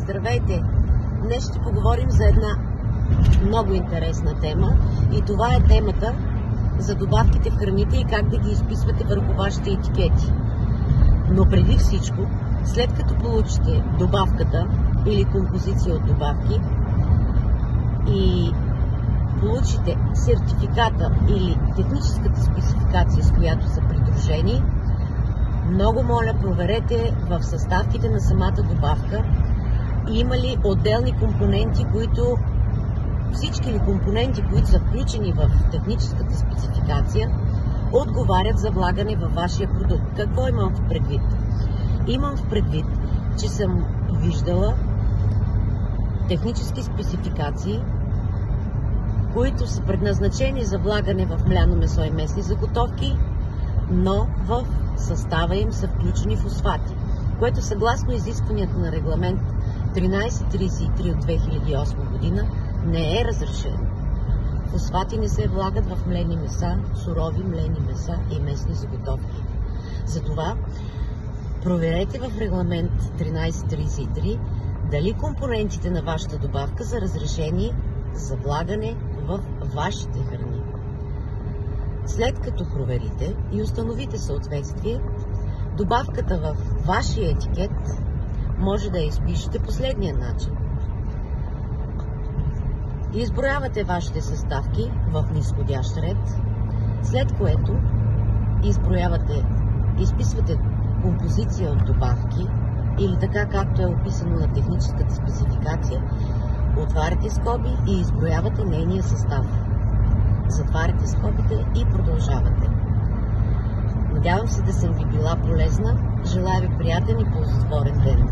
Здравейте! Днес ще поговорим за една много интересна тема и това е темата за добавките в храните и как да ги изписвате върху вашите етикети. Но преди всичко, след като получите добавката или композиция от добавки и получите сертификата или техническата спецификация, с която са придружени, много моля, проверете в съставките на самата добавка има ли отделни компоненти, всички ли компоненти, които са включени в техническата спецификация, отговарят за влагане във вашия продукт. Какво имам в предвид? Имам в предвид, че съм виждала технически спецификации, които са предназначени за влагане в мляно месо и месни заготовки, но в състава им са включени фосфати, което съгласно изискванията на регламент 1333 от 2008 година не е разрешено. Фосфати не се влагат в млени меса, сурови млени меса и месни заготовки. Затова проверете в регламент 1333 дали компонентите на вашата добавка са разрешени за влагане в вашите храни. След като проверите и установите съответствие, добавката в вашия етикет може да я изпишете последния начин. Изброявате вашите съставки в низходящ ред, след което изписвате композиция от добавки или така както е описано на техническата спецификация, отваряте скоби и изброявате нейния състав. Затваряте скобите и продължавате. Надявам се да съм ви била полезна. Желая ви приятен и ползотворен ден.